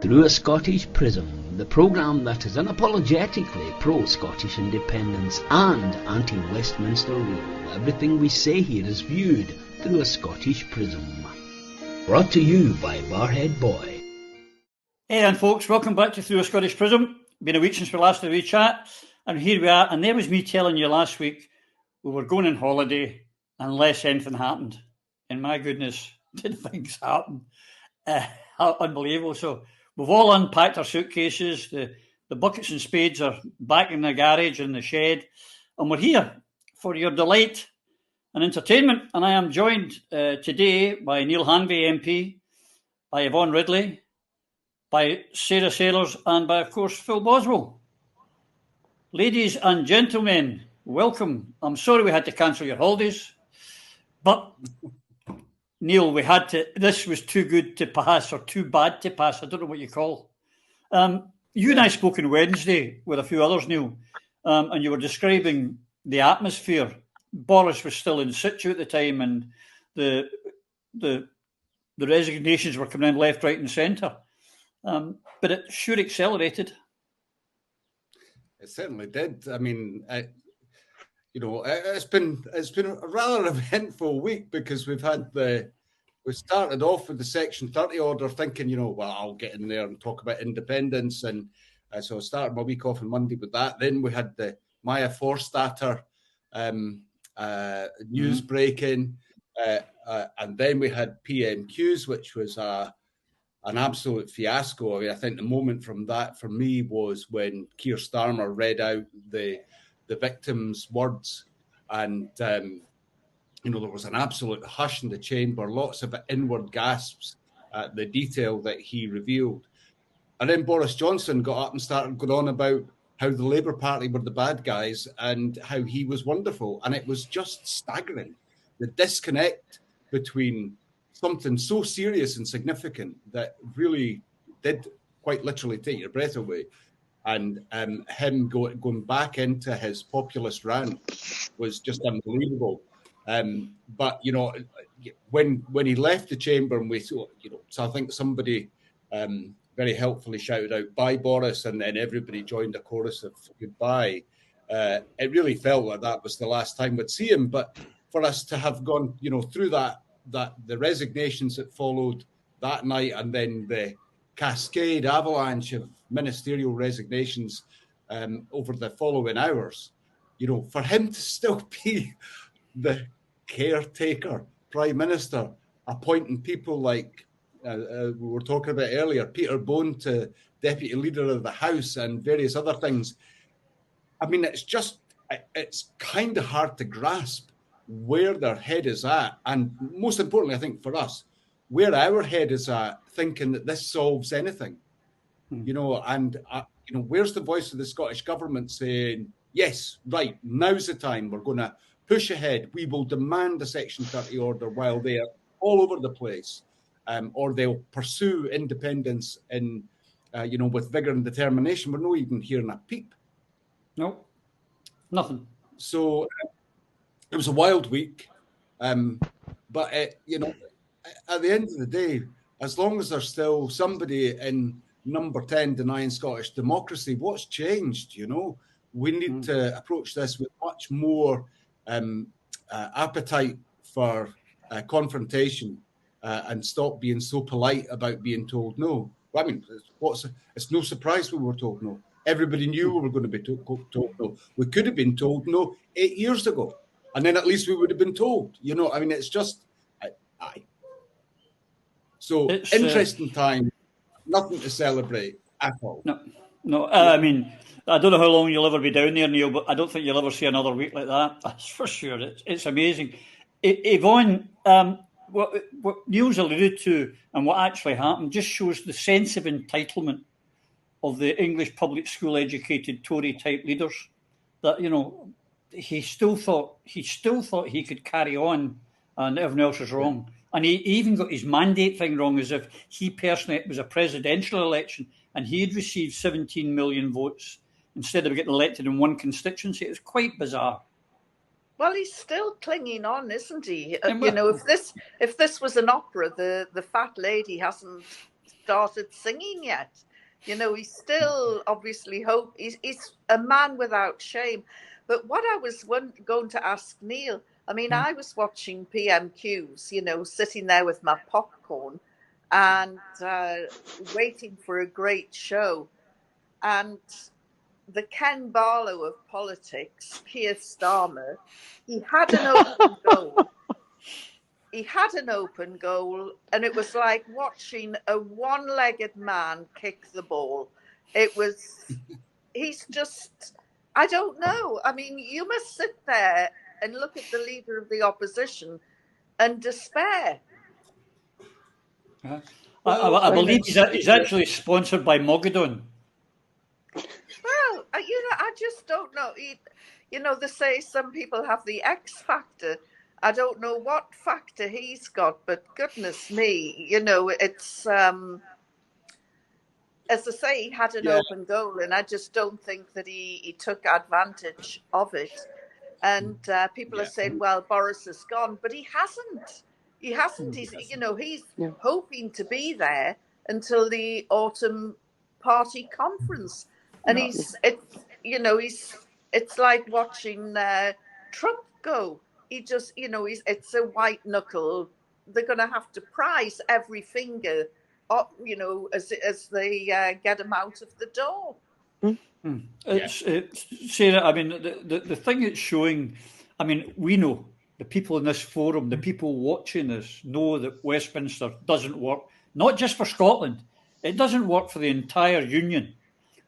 Through a Scottish Prism, the programme that is unapologetically pro-Scottish independence and anti-Westminster rule. Everything we say here is viewed through a Scottish Prism. Brought to you by Barhead Boy. Hey then folks, welcome back to Through a Scottish Prism. Been a week since we last had a wee chat, and here we are, and there was me telling you last week we were going on holiday unless anything happened. And my goodness, did things happen? Unbelievable. So we've all unpacked our suitcases, the buckets and spades are back in the garage in the shed, and we're here for your delight and entertainment. And I am joined today by Neil Hanvey MP, by Yvonne Ridley, by Sara Saylers, and by, of course, Phil Boswell. Ladies and gentlemen, welcome. I'm sorry we had to cancel your holidays, but Neil, this was too good to pass or too bad to pass. I don't know what you call. You and I spoke on Wednesday with a few others, Neil, and you were describing the atmosphere. Boris was still in situ at the time, and the resignations were coming in left, right and centre. But it sure accelerated. It certainly did. I mean, it's been a rather eventful week because we started off with the Section 30 order thinking, I'll get in there and talk about independence. And so I started my week off on Monday with that. Then we had the Maya Forstater news breaking. And then we had PMQs, which was an absolute fiasco. I mean, I think the moment from that for me was when Keir Starmer read out the victims' words, and there was an absolute hush in the chamber, lots of inward gasps at the detail that he revealed. And then Boris Johnson got up and started going on about how the Labour Party were the bad guys and how he was wonderful. And it was just staggering, the disconnect between something so serious and significant that really did quite literally take your breath away, and him going back into his populist rant was just unbelievable. But when he left the chamber, and so I think somebody very helpfully shouted out "Bye, Boris," and then everybody joined a chorus of goodbye. It really felt like that was the last time we'd see him. But for us to have gone, through that the resignations that followed that night, and then the cascade avalanche of ministerial resignations over the following hours, for him to still be the caretaker prime minister, appointing people like we were talking about earlier, Peter Bone to deputy leader of the House and various other things. I mean, it's kind of hard to grasp where their head is at, and most importantly, I think for us, where our head is at, thinking that this solves anything, and where's the voice of the Scottish government saying, yes, right, now's the time, we're going to push ahead, we will demand a Section 30 order while they are all over the place, or they'll pursue independence in, with vigour and determination. We're not even hearing a peep. No, nothing. So it was a wild week, but at the end of the day, as long as there's still somebody in number 10 denying Scottish democracy, what's changed? We need to approach this with much more appetite for confrontation and stop being so polite about being told no. I mean, it's no surprise we were told no. Everybody knew we were going to be told no. We could have been told no 8 years ago, and then at least we would have been told. I mean, it's just aye. So it's interesting time, nothing to celebrate at all. No. I mean, I don't know how long you'll ever be down there, Neil, but I don't think you'll ever see another week like that. That's for sure. It's amazing. Yvonne, what Neil's alluded to and what actually happened just shows the sense of entitlement of the English public school educated Tory type leaders. That he still thought he could carry on, and everyone else was wrong. And he even got his mandate thing wrong, as if he personally, it was a presidential election and he had received 17 million votes instead of getting elected in one constituency. It was quite bizarre. Well, he's still clinging on, isn't he? If this was an opera, the fat lady hasn't started singing yet. You know, he's still obviously he's a man without shame. But what I was going to ask Neil, I mean, I was watching PMQs, you know, sitting there with my popcorn and waiting for a great show. And the Ken Barlow of politics, Keir Starmer, he had an open goal. He had an open goal, and it was like watching a one-legged man kick the ball. He's just, I don't know. I mean, you must sit there and look at the leader of the opposition and despair. I believe he's actually sponsored by Mogadon. Well, you know, I just don't know. You know, they say some people have the X factor. I don't know what factor he's got, but goodness me, you know, it's, as I say, he had an open goal, and I just don't think that he took advantage of it. And people are saying, well, Boris is gone, but he hasn't. He hasn't. He's, you know, he's hoping to be there until the autumn party conference. And it's like watching Trump go. He just, you know, it's a white knuckle. They're going to have to prize every finger up, you know, as they get him out of the door. Sarah, I mean, the thing it's showing, I mean, we know, the people in this forum, the people watching this know that Westminster doesn't work, not just for Scotland, it doesn't work for the entire Union.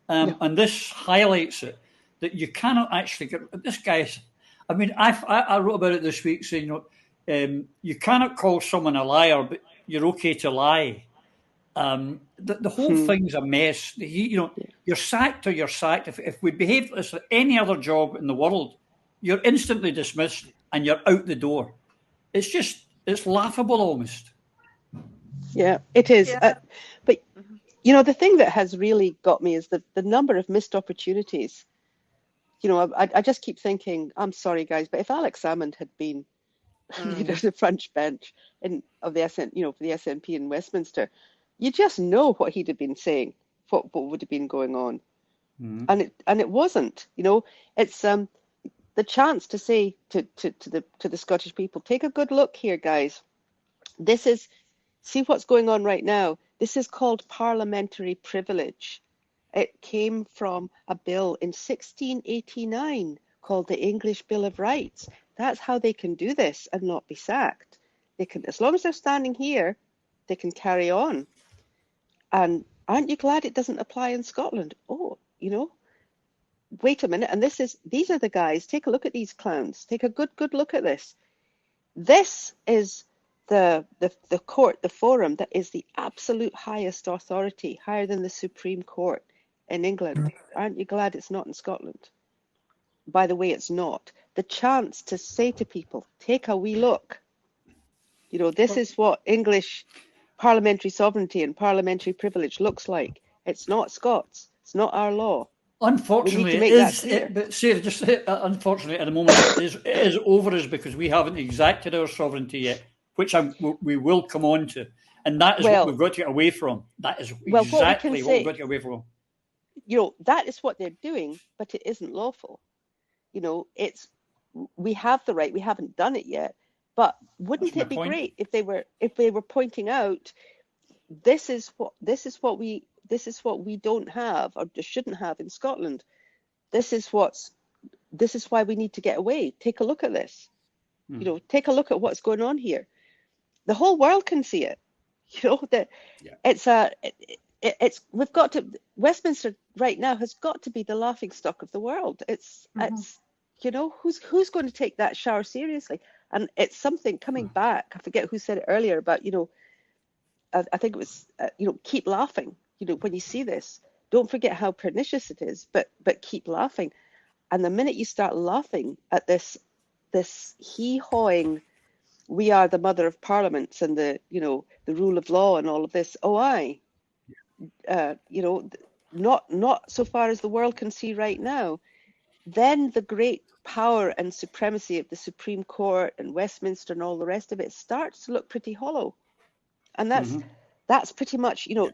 And this highlights it, that you cannot actually get this guy's. I mean, I wrote about it this week saying, you know, you cannot call someone a liar, but you're okay to lie. The whole thing's a mess. You know, you're sacked or you're sacked. If we behaved as any other job in the world, you're instantly dismissed and you're out the door. It's laughable almost. Yeah, it is. Yeah. But you know, the thing that has really got me is the number of missed opportunities. You know, I just keep thinking, I'm sorry, guys, but if Alex Salmond had been leader of the front bench of the SNP in Westminster, you just know what he'd have been saying, what would have been going on, and it wasn't. You know, it's the chance to say to the Scottish people, take a good look here, guys. See what's going on right now. This is called parliamentary privilege. It came from a bill in 1689 called the English Bill of Rights. That's how they can do this and not be sacked. They can, as long as they're standing here, they can carry on. And aren't you glad it doesn't apply in Scotland? Oh, you know, wait a minute. And these are the guys. Take a look at these clowns. Take a good look at this. This is the court, the forum that is the absolute highest authority, higher than the Supreme Court in England. Aren't you glad it's not in Scotland? By the way, it's not. The chance to say to people, take a wee look. You know, this is what English parliamentary sovereignty and parliamentary privilege looks like. It's not Scots. It's not our law. Unfortunately, it is. But Sarah, just unfortunately, at the moment, it is over us because we haven't exacted our sovereignty yet, which we will come on to. And that is what we've got to get away from. That is exactly what we've got to get away from. You know, that is what they're doing, but it isn't lawful. You know, we have the right. We haven't done it yet. But wouldn't it be great if they were pointing out this is what we don't have or shouldn't have in Scotland. This is why we need to get away. Take a look at this. You know, take a look at what's going on here. The whole world can see it. You know that we've got to. Westminster right now has got to be the laughingstock of the world. It's you know, who's going to take that shower seriously? And it's something coming back. I forget who said it earlier about, you know, I think it was, you know, keep laughing. You know, when you see this, don't forget how pernicious it is, but keep laughing. And the minute you start laughing at this hee-hawing, we are the mother of parliaments and the rule of law and all of this. You know, not so far as the world can see right now. Then the great power and supremacy of the Supreme Court and Westminster and all the rest of it starts to look pretty hollow. And that's pretty much, you know,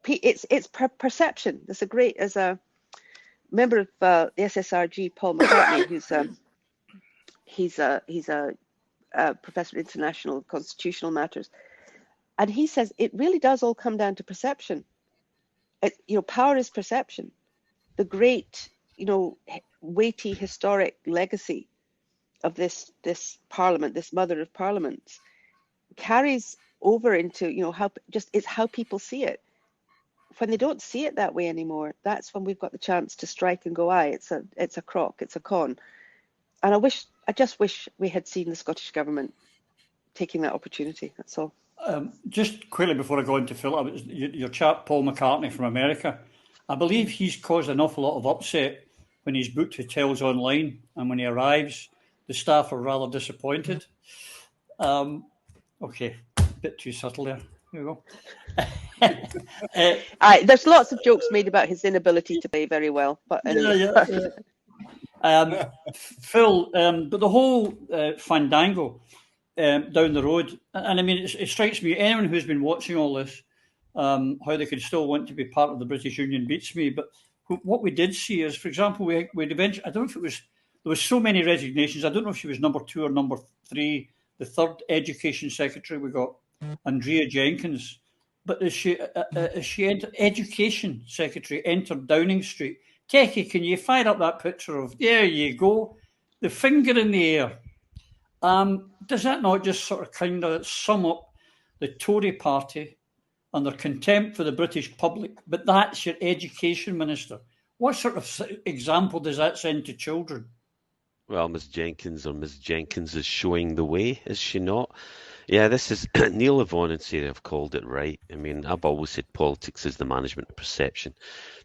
it's perception. There's as a member of the SSRG, Paul McCartney, he's a professor of international constitutional matters, and he says it really does all come down to perception. Power is perception. The great, weighty historic legacy of this parliament, this mother of parliaments, carries over into how people see it. When they don't see it that way anymore, that's when we've got the chance to strike and go, it's a crock, it's a con. And I just wish we had seen the Scottish government taking that opportunity. That's all. Just quickly before I go into Phil, your chap Paul McCartney from America, I believe he's caused an awful lot of upset when he's booked hotels online, and when he arrives, the staff are rather disappointed. Okay, a bit too subtle there. Here we go. There's lots of jokes made about his inability to play very well, but anyway. Phil, but the whole fandango down the road, and I mean, it strikes me, anyone who's been watching all this, how they could still want to be part of the British Union beats me. But what we did see is, for example, we'd eventually, I don't know if there was so many resignations. I don't know if she was number 2 or number 3, the third education secretary we got, Andrea Jenkins. But as she education secretary entered Downing Street, Techie, can you fire up that picture of, there you go, the finger in the air? Does that not just sort of kind of sum up the Tory party and their contempt for the British public? But that's your education minister. What sort of example does that send to children? Well, Ms. Jenkins is showing the way, is she not? Yeah, this is Neil, Yvonne and Sara have called it right. I mean, I've always said politics is the management of perception.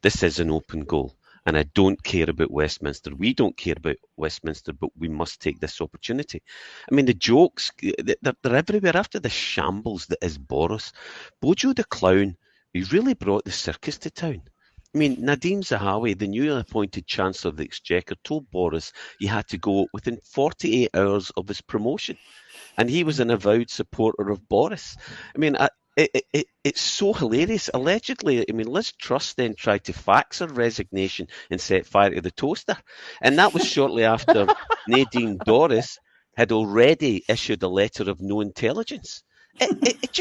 This is an open goal. And I don't care about Westminster. We don't care about Westminster, but we must take this opportunity. I mean, the jokes, they're everywhere after the shambles that is Boris. Bojo the clown, he really brought the circus to town. I mean, Nadeem Zahawi, the newly appointed Chancellor of the Exchequer, told Boris he had to go within 48 hours of his promotion. And he was an avowed supporter of Boris. I mean, it's so hilarious. Allegedly, I mean, Liz Truss then tried to fax her resignation and set fire to the toaster. And that was shortly after Nadine Dorries had already issued a letter of no intelligence. It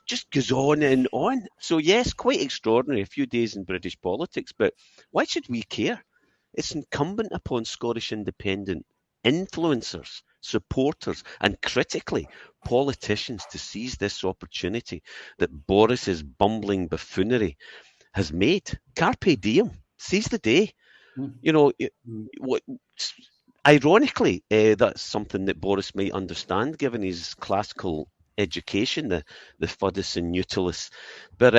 just goes on and on. So yes, quite extraordinary, a few days in British politics, but why should we care? It's incumbent upon Scottish independent influencers, supporters, and critically politicians to seize this opportunity that Boris's bumbling buffoonery has made. Carpe diem, seize the day. You know, ironically, that's something that Boris might understand given his classical education, the fudus and nutilus. But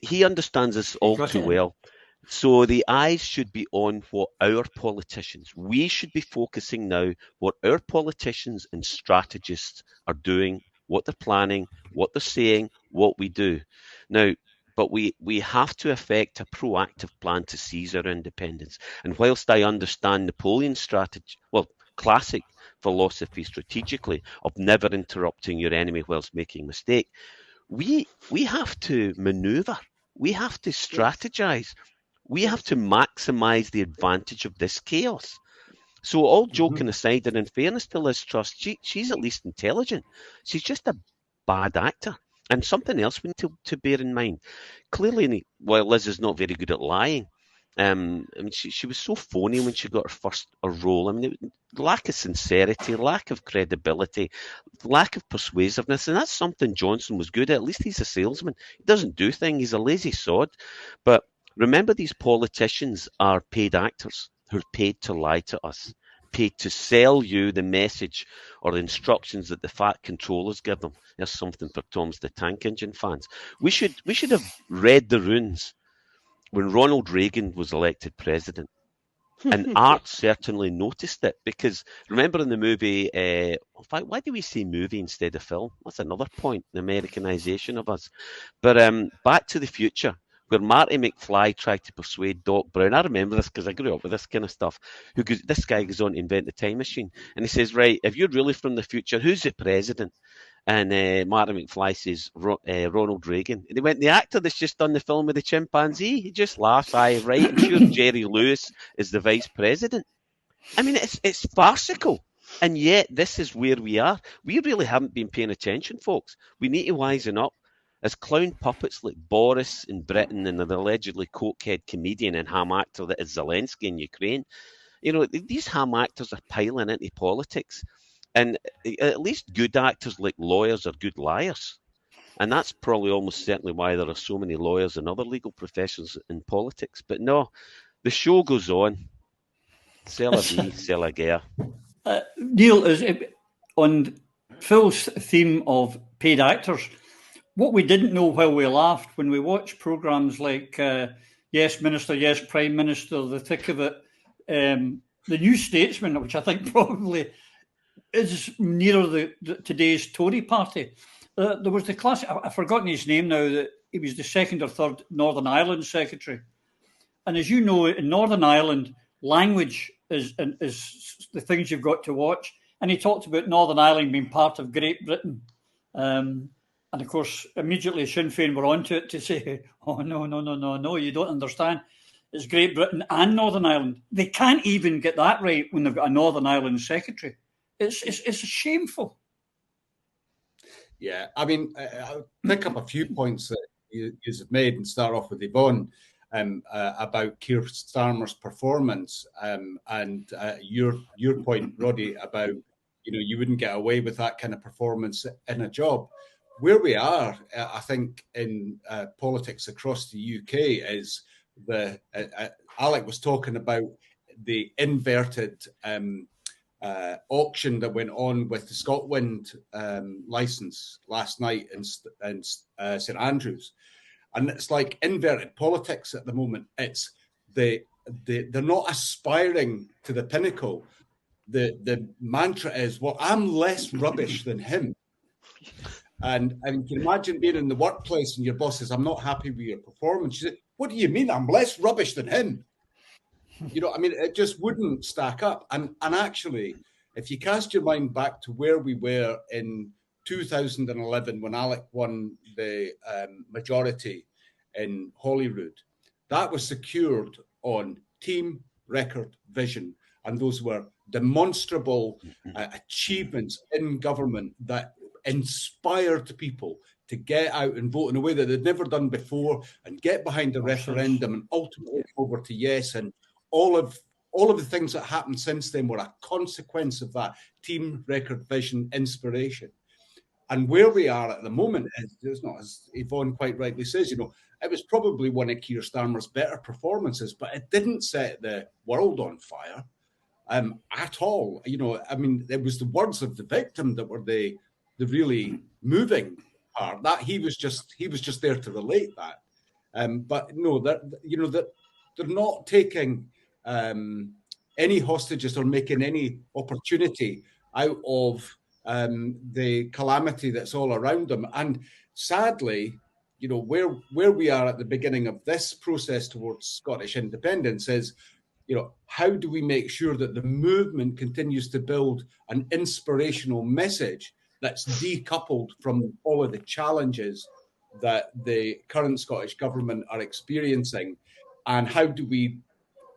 he understands this all too well. So the eyes should be on what our politicians, we should be focusing now what our politicians and strategists are doing, what they're planning, what they're saying, what we do. Now, but we have to effect a proactive plan to seize our independence. And whilst I understand Napoleon's strategy, well, classic philosophy strategically of never interrupting your enemy whilst making a mistake, we have to maneuver. We have to strategize. We have to maximize the advantage of this chaos. So all joking aside, and in fairness to Liz Truss, she's at least intelligent. She's just a bad actor. And something else we need to bear in mind. Clearly, while Liz is not very good at lying, I mean, she was so phony when she got her first role. I mean, lack of sincerity, lack of credibility, lack of persuasiveness. And that's something Johnson was good at. At least he's a salesman. He doesn't do things. He's a lazy sod. But remember, these politicians are paid actors who are paid to lie to us, paid to sell you the message or the instructions that the fat controllers give them. There's something for Tom's the Tank Engine fans. We should have read the runes when Ronald Reagan was elected president. And Art certainly noticed it, because remember in the movie, in fact, why do we say movie instead of film? That's another point, the Americanization of us. But Back to the Future, where Marty McFly tried to persuade Doc Brown. I remember this because I grew up with this kind of stuff. This guy goes on to invent the time machine. And he says, right, if you're really from the future, who's the president? And Martin McFly says, Ronald Reagan. And he went, the actor that's just done the film with the chimpanzee, he just laughs, aye, right. I'm sure Jerry Lewis is the vice president. I mean, it's farcical. And yet, this is where we are. We really haven't been paying attention, folks. We need to wisen up. As clown puppets like Boris in Britain and the allegedly cokehead comedian and ham actor that is Zelensky in Ukraine, you know, these ham actors are piling into politics. And at least good actors like lawyers are good liars. And that's probably almost certainly why there are so many lawyers and other legal professions in politics. But no, the show goes on. C'est la vie, c'est la guerre. Neil, on Phil's theme of paid actors, what we didn't know while we laughed when we watched programmes like Yes Minister, Yes Prime Minister, The Thick of It, The New Statesman, which I think probably is nearer today's Tory party. There was the classic, I've forgotten his name now, that he was the second or third Northern Ireland secretary. And as you know, in Northern Ireland, language is the things you've got to watch. And he talked about Northern Ireland being part of Great Britain. And of course, immediately Sinn Féin were onto it to say, oh, no, you don't understand. It's Great Britain and Northern Ireland. They can't even get that right when they've got a Northern Ireland secretary. It's shameful. Yeah, I mean, I'll pick up a few points that you have made and start off with Yvonne about Keir Starmer's performance and your point, Roddy, about, you know, you wouldn't get away with that kind of performance in a job. Where we are, I think, in politics across the UK is Alec was talking about the inverted auction that went on with the ScotWind licence last night in St Andrews, and it's like inverted politics at the moment. It's they're not aspiring to the pinnacle. The mantra is, well, I'm less rubbish than him. And you can imagine being in the workplace and your boss says, I'm not happy with your performance. You say, what do you mean? I'm less rubbish than him. You know, I mean, it just wouldn't stack up. And actually, if you cast your mind back to where we were in 2011 when Alec won the majority in Holyrood, that was secured on team, record, vision. And those were demonstrable achievements in government that inspired people to get out and vote in a way that they'd never done before and get behind the referendum and ultimately over to yes. And all of the things that happened since then were a consequence of that team, record, vision, inspiration. And where we are at the moment is not, as Yvonne quite rightly says, you know, it was probably one of Keir Starmer's better performances, but it didn't set the world on fire at all. You know, I mean, it was the words of the victim that were the really moving part. That he was just there to relate that. But no, that, you know, that they're not taking any hostages or making any opportunity out of the calamity that's all around them. And sadly, you know, where we are at the beginning of this process towards Scottish independence is, you know, how do we make sure that the movement continues to build an inspirational message that's decoupled from all of the challenges that the current Scottish government are experiencing? And how do we,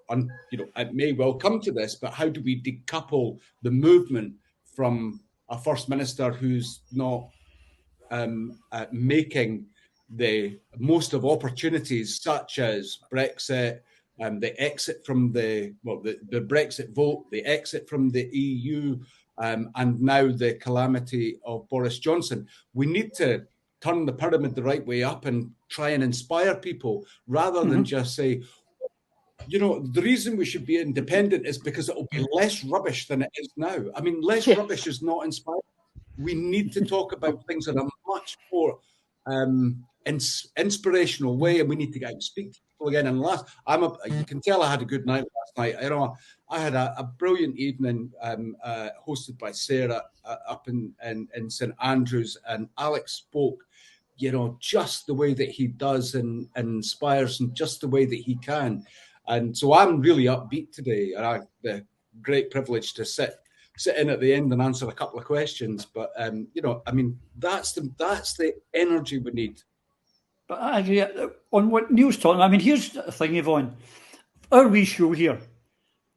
you know, it may well come to this, but how do we decouple the movement from a First Minister who's not making the most of opportunities such as Brexit, the exit from the Brexit vote, the exit from the EU, and now the calamity of Boris Johnson? We need to turn the pyramid the right way up and try and inspire people rather than just say, you know, the reason we should be independent is because it will be less rubbish than it is now. I mean, less rubbish is not inspiring. We need to talk about things in a much more inspirational way, and we need to get out and speak to people again. And you can tell I had a good night last night. You know, I had a brilliant evening hosted by Sarah up in St Andrews, and Alex spoke, you know, just the way that he does and inspires, and just the way that he can. And so I'm really upbeat today, and I have the great privilege to sit sit in at the end and answer a couple of questions. But that's the energy we need. But I agree on what Neil's talking. I mean, here's the thing, Yvonne. Our wee show here,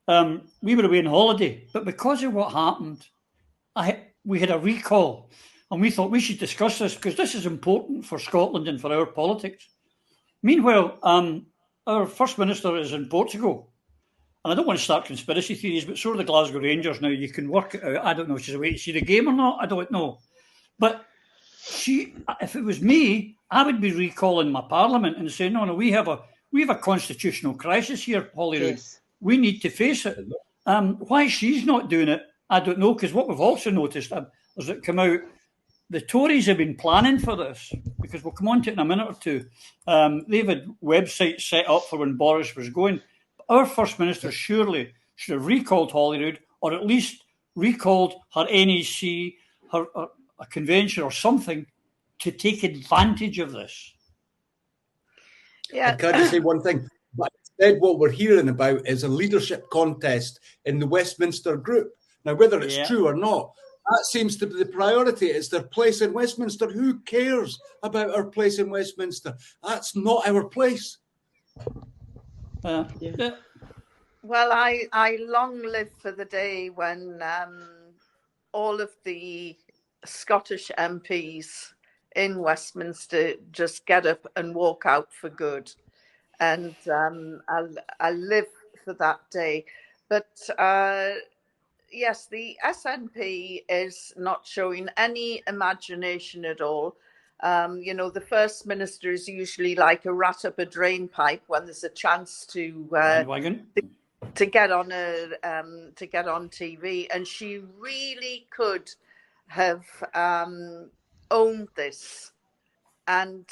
we were away on holiday, but because of what happened, we had a recall, and we thought we should discuss this because this is important for Scotland and for our politics. Meanwhile, our First Minister is in Portugal. And I don't want to start conspiracy theories, but so are the Glasgow Rangers now. You can work it out. I don't know if she's away to see the game or not. I don't know. But if it was me, I would be recalling my parliament and saying, no, we have a constitutional crisis here, Holyrood. Yes. We need to face it. Why she's not doing it, I don't know, because what we've also noticed as it come out, the Tories have been planning for this, because we'll come on to it in a minute or two. They've had websites set up for when Boris was going. Our First Minister surely should have recalled Holyrood, or at least recalled her NEC, a convention or something, to take advantage of this. Yeah. And can I just say one thing? But instead, what we're hearing about is a leadership contest in the Westminster group. Now, whether it's true or not, that seems to be the priority. It's their place in Westminster. Who cares about our place in Westminster? That's not our place. Well, I long live for the day when all of the Scottish MPs in Westminster just get up and walk out for good. And I live for that day. But yes, the SNP is not showing any imagination at all. The First Minister is usually like a rat up a drain pipe when there's a chance to get on TV, and she really could have owned this and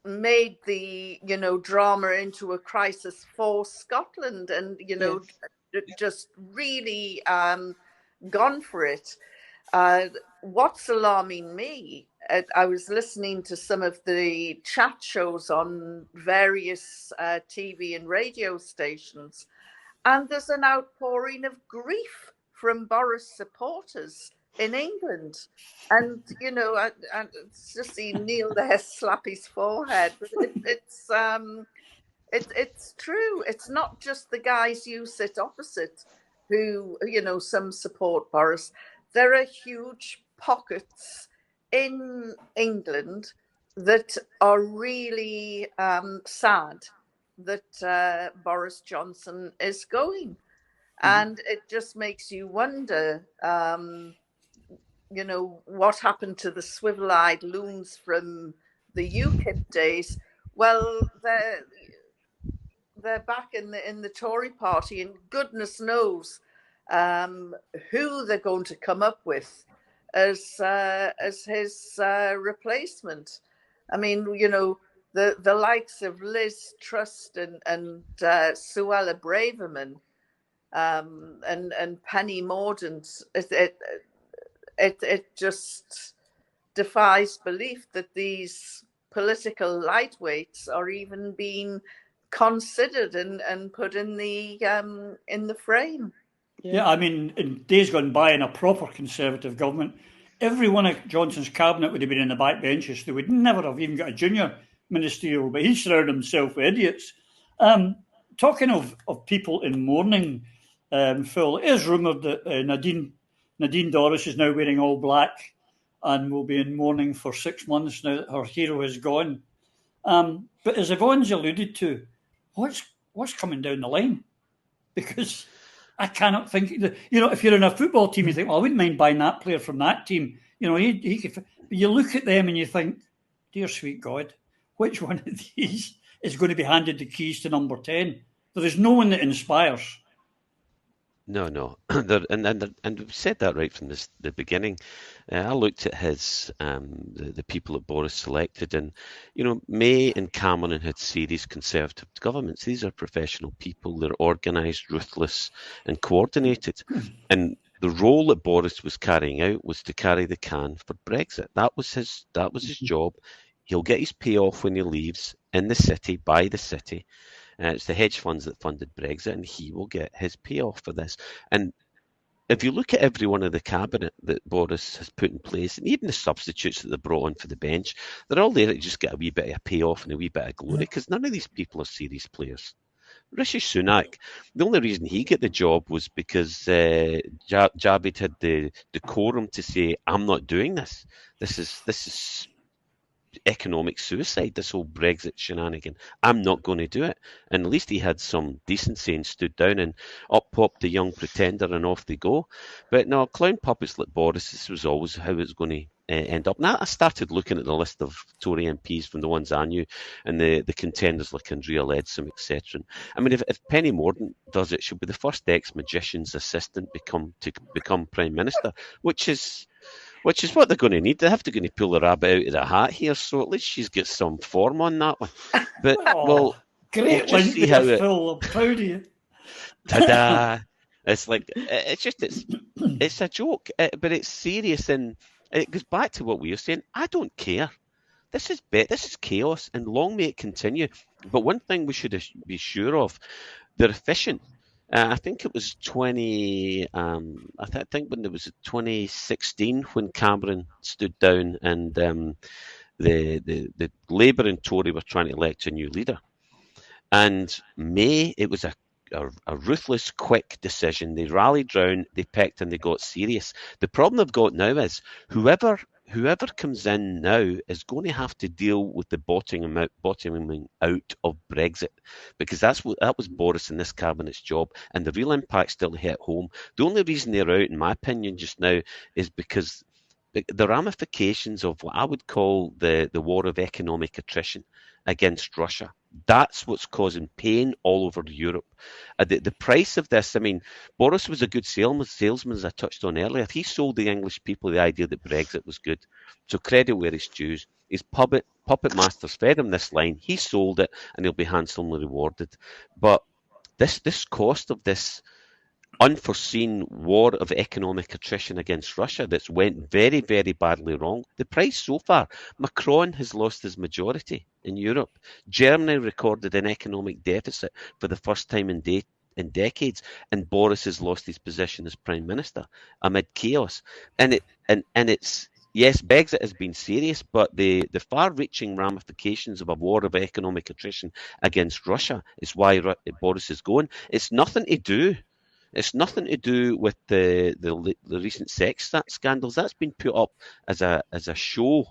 made the drama into a crisis for Scotland, and just really gone for it. What's alarming me, I was listening to some of the chat shows on various TV and radio stations, and there's an outpouring of grief from Boris supporters in England. And, I just see Neil there slap his forehead. But it's true. It's not just the guys you sit opposite who, some support Boris. There are huge pockets in England that are really sad that Boris Johnson is going. And it just makes you wonder, what happened to the swivel-eyed loons from the UKIP days? Well, they're back in the Tory party, and goodness knows who they're going to come up with as his replacement. I mean, the likes of Liz Truss and Suella Braverman and Penny Mordaunt, it just defies belief that these political lightweights are even being considered and put in the frame. Yeah, I mean, in days gone by, in a proper Conservative government, every one of Johnson's cabinet would have been in the backbenches. They would never have even got a junior ministerial, but he surrounded himself with idiots. Talking of people in mourning, Phil, it is rumoured that Nadine Dorries is now wearing all black and will be in mourning for 6 months now that her hero is gone. But as Yvonne's alluded to, what's coming down the line? Because I cannot think, if you're in a football team, you think, well, I wouldn't mind buying that player from that team. He could. But you look at them and you think, dear sweet God, which one of these is going to be handed the keys to number 10? There is no one that inspires. No. And we've said that right from the beginning. I looked at the people that Boris selected, and May and Cameron had serious Conservative governments. These are professional people. They're organised, ruthless, and coordinated. And the role that Boris was carrying out was to carry the can for Brexit. That was his job. He'll get his payoff when he leaves in the city, by the city. It's the hedge funds that funded Brexit, and he will get his payoff for this. And if you look at every one of the cabinet that Boris has put in place, and even the substitutes that they brought on for the bench, they're all there to just get a wee bit of payoff and a wee bit of glory, because none of these people are serious players. Rishi Sunak, the only reason he got the job was because Javid had the decorum to say, "I'm not doing this. This is economic suicide, this whole Brexit shenanigan. I'm not going to do it." And at least he had some decency and stood down, and up popped the young pretender and off they go. But no, clown puppets like Boris, this was always how it was going to end up. Now I started looking at the list of Tory MPs from the ones I knew, and the contenders like Andrea Leadsom, etc. I mean, if Penny Mordaunt does it, she'll be the first ex-magician's assistant to become Prime Minister, which is what they're going to need. They have to go and pull the rabbit out of the hat here, so at least she's got some form on that one. But great we'll link there, Phil. I'm proud of you. Ta-da! It's like it's a joke, but it's serious, and it goes back to what we were saying. I don't care. This is chaos, and long may it continue. But one thing we should be sure of: they're efficient. I think it was I think when it was 2016 when Cameron stood down and the Labour and Tory were trying to elect a new leader. And it was a ruthless, quick decision. They rallied round, they picked, and they got serious. The problem they've got now is whoever comes in now is going to have to deal with the bottoming out of Brexit, because that was Boris and this cabinet's job, and the real impact still hit home. The only reason they're out, in my opinion, just now is because the ramifications of what I would call the war of economic attrition against Russia. That's what's causing pain all over Europe. The price of this, I mean, Boris was a good salesman, as I touched on earlier. He sold the English people the idea that Brexit was good. So credit where it's due. His puppet masters fed him this line. He sold it, and he'll be handsomely rewarded. But this cost of this unforeseen war of economic attrition against Russia that's went very, very badly wrong. The price so far, Macron has lost his majority in Europe. Germany recorded an economic deficit for the first time in decades, and Boris has lost his position as Prime Minister amid chaos. And it's yes, Brexit has been serious, but the far-reaching ramifications of a war of economic attrition against Russia is why Boris is going. It's nothing to do with the recent sex scandals. That's been put up as a show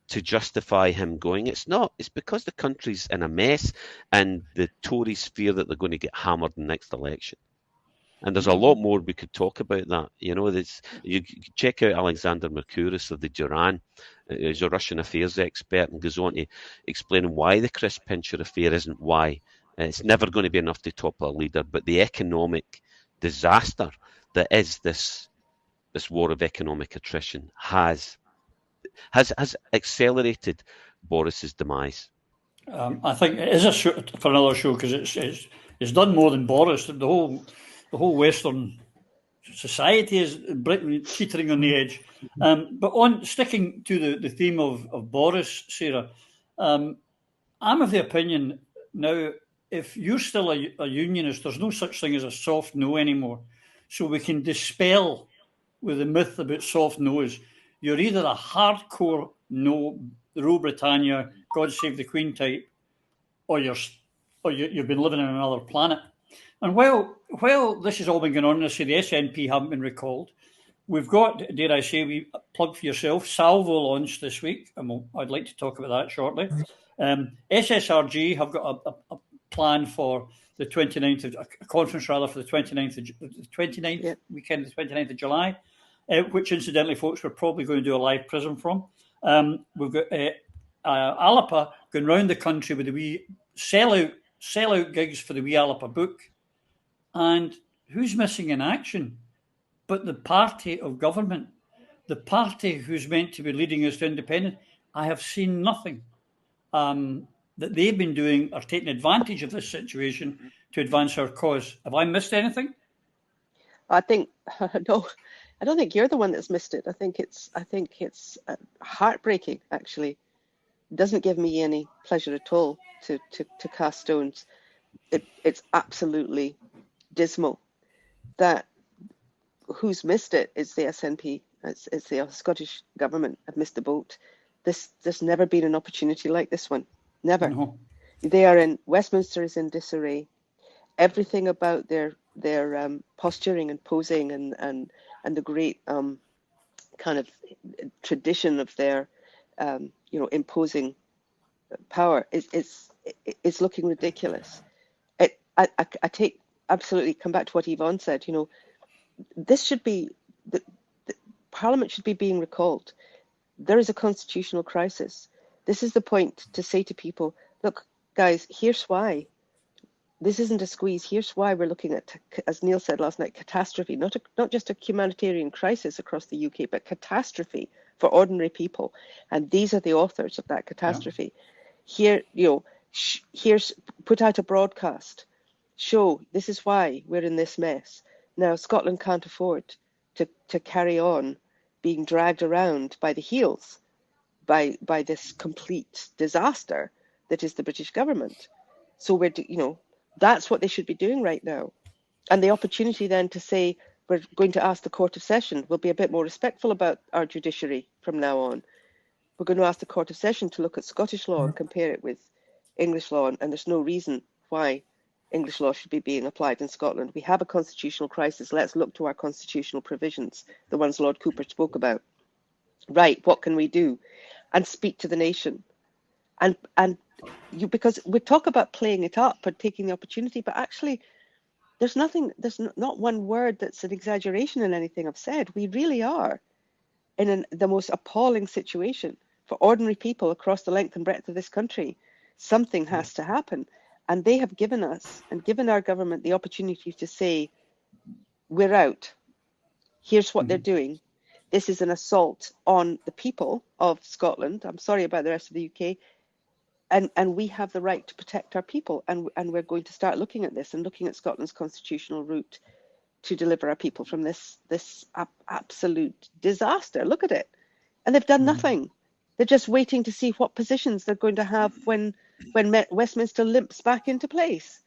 to justify him going. It's not. It's because the country's in a mess, and the Tories fear that they're going to get hammered in the next election. And there's a lot more we could talk about that. You know, you check out Alexander Mercouris of the Duran. He's a Russian affairs expert and goes on to explaining why the Chris Pincher affair isn't why. It's never going to be enough to topple a leader, but the economic disaster that is this war of economic attrition has accelerated Boris's demise. I think it is a show for another show, because it's done more than Boris. The whole Western society is teetering on the edge. But on sticking to the theme of Boris, Sarah, I'm of the opinion now, if you're still a unionist, there's no such thing as a soft no anymore. So we can dispel with the myth about soft no's. You're either a hardcore no, Rule Britannia, God Save the Queen type, or you've been living on another planet. And while this has all been going on, I say the SNP haven't been recalled. We've got, dare I say, we plug for yourself, Salvo launched this week, and I'd like to talk about that shortly. SSRG have got a plan for the 29th of a conference rather for the 29th weekend, the 29th of July, which incidentally, folks, we're probably going to do a live Prism from. We've got Alapa going round the country with the wee sellout gigs for the wee Alapa book. And who's missing in action but the party of government, the party who's meant to be leading us to independence? I have seen nothing that they've been doing or taking advantage of this situation to advance our cause. Have I missed anything? I think no. I don't think you're the one that's missed it. I think it's heartbreaking. Actually, it doesn't give me any pleasure at all to cast stones. It's absolutely dismal that who's missed it is the SNP. It's the Scottish government have missed the boat. There's never been an opportunity like this one. Never. No. They are in Westminster is in disarray. Everything about their posturing and posing and the great kind of tradition of their imposing power is looking ridiculous. I take absolutely come back to what Yvonne said. This should be the Parliament should be being recalled. There is a constitutional crisis. This is the point to say to people, look, guys, here's why. This isn't a squeeze. Here's why we're looking at, as Neil said last night, catastrophe, not just a humanitarian crisis across the UK, but catastrophe for ordinary people. And these are the authors of that catastrophe. Yeah. Here, here's put out a broadcast. Show this is why we're in this mess. Now, Scotland can't afford to carry on being dragged around by the heels by this complete disaster that is the British government. So that's what they should be doing right now. And the opportunity then to say, we're going to ask the Court of Session, we'll be a bit more respectful about our judiciary from now on. We're going to ask the Court of Session to look at Scottish law and compare it with English law. And there's no reason why English law should be being applied in Scotland. We have a constitutional crisis. Let's look to our constitutional provisions, the ones Lord Cooper spoke about. Right, what can we do? And speak to the nation. Because we talk about playing it up and taking the opportunity, but actually there's not one word that's an exaggeration in anything I've said. We really are in the most appalling situation for ordinary people across the length and breadth of this country. Something has to happen. And they have given us and given our government the opportunity to say, we're out. Here's what they're doing. This is an assault on the people of Scotland. I'm sorry about the rest of the UK. And we have the right to protect our people. And we're going to start looking at this and looking at Scotland's constitutional route to deliver our people from this absolute disaster. Look at it. And they've done nothing. They're just waiting to see what positions they're going to have when Westminster limps back into place.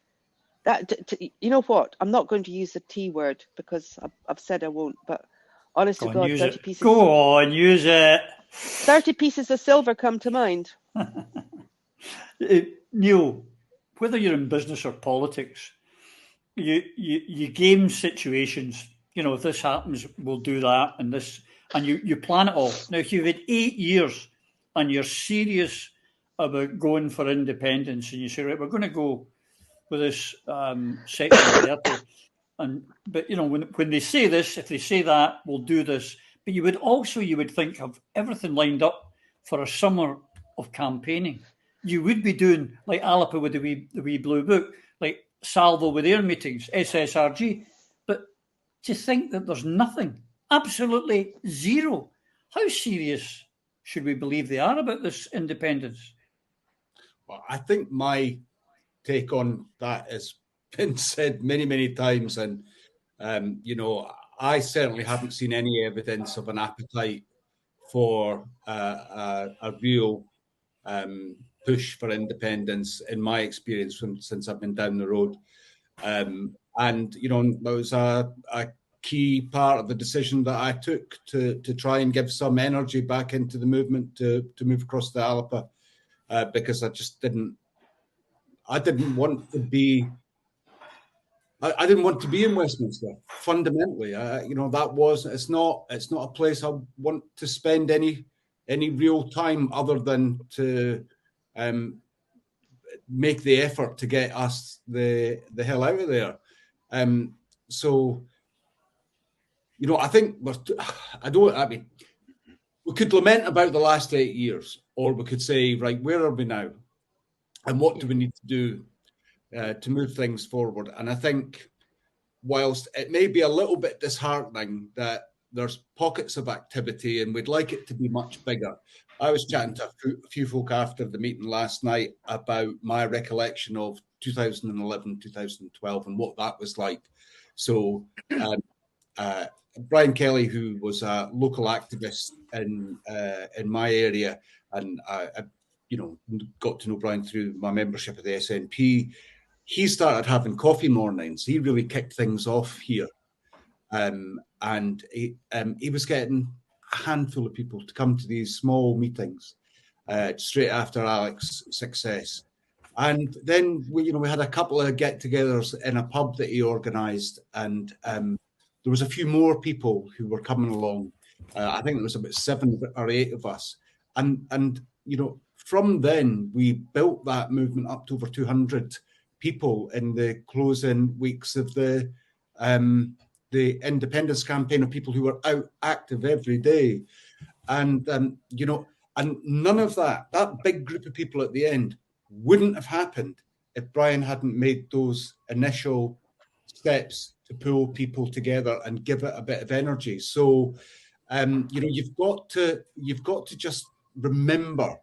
You know what? I'm not going to use the T word because I've said I won't. But honest to God, 30 pieces. Go on, use it. 30 pieces of silver come to mind. Neil, whether you're in business or politics, you game situations. If this happens, we'll do that, and this, and you plan it all. Now, if you've had 8 years and you're serious about going for independence, and you say, right, we're going to go with this section 30, but when they say this, if they say that, we'll do this. But you would think of everything lined up for a summer of campaigning. You would be doing like Alapa with the wee blue book, like Salvo with their meetings, SSRG. But to think that there's nothing, absolutely zero, how serious should we believe they are about this independence? Well, I think my take on that has been said many, many times. And, I certainly haven't seen any evidence of an appetite for a real push for independence in my experience since I've been down the road. And, that was a key part of the decision that I took to try and give some energy back into the movement to move across the Alapa, because I just didn't want to be in Westminster fundamentally. It's not a place I want to spend any real time other than to make the effort to get us the hell out of there. I think we could lament about the last 8 years, or we could say, right, where are we now? And what do we need to do to move things forward? And I think whilst it may be a little bit disheartening that there's pockets of activity and we'd like it to be much bigger. I was chatting to a few folk after the meeting last night about my recollection of 2011, 2012 and what that was like. So Brian Kelly, who was a local activist in my area, and I got to know Brian through my membership of the SNP, he started having coffee mornings. He really kicked things off here. And and he was getting a handful of people to come to these small meetings straight after Alex's success. And then we had a couple of get-togethers in a pub that he organised, and there was a few more people who were coming along. I think there was about 7 or 8 of us, and from then we built that movement up to over 200 people in the closing weeks of the independence campaign, of people who were out active every day, and and none of that big group of people at the end wouldn't have happened if Brian hadn't made those initial steps to pull people together and give it a bit of energy. So, you've got to just remember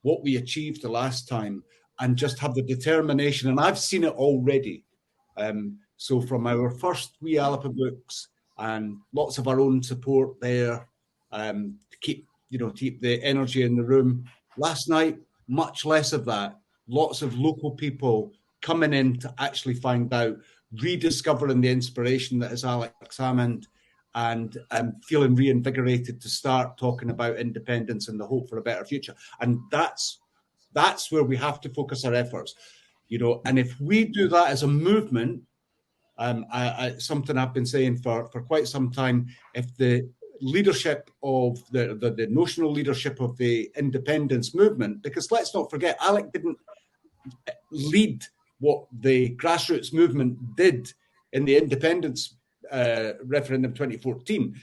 what we achieved the last time and just have the determination. And I've seen it already. So from our first wee Alapa books and lots of our own support there, to keep the energy in the room. Last night, much less of that. Lots of local people coming in to actually find out, rediscovering the inspiration that is Alex Salmond, and feeling reinvigorated to start talking about independence and the hope for a better future. And that's where we have to focus our efforts. And if we do that as a movement, something I've been saying for quite some time, if the leadership of the notional leadership of the independence movement, because let's not forget, Alec didn't lead what the grassroots movement did in the independence referendum 2014.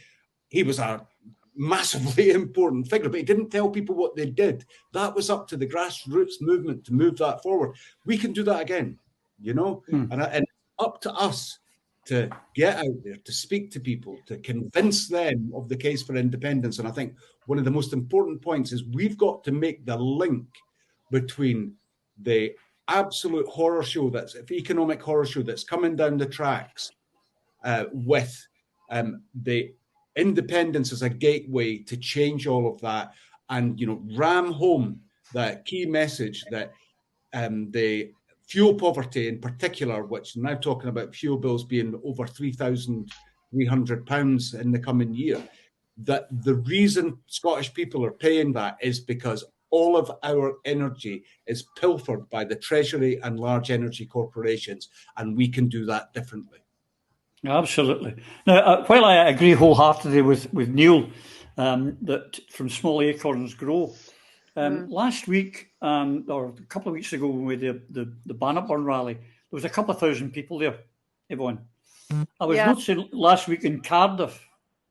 He was a massively important figure, but he didn't tell people what they did. That was up to the grassroots movement to move that forward. We can do that again, and up to us to get out there, to speak to people, to convince them of the case for independence. And I think one of the most important points is we've got to make the link between the absolute horror show, economic horror show that's coming down the tracks, with the independence as a gateway to change all of that, and ram home that key message that the fuel poverty in particular, which now talking about fuel bills being over £3,300 in the coming year, that the reason Scottish people are paying that is because all of our energy is pilfered by the Treasury and large energy corporations, and we can do that differently. Absolutely. Now, while I agree wholeheartedly with Neil that from small acorns grow, last week or a couple of weeks ago when we did the Bannockburn rally, there was a couple of thousand people there, Yvonne. I was noticing last week in Cardiff,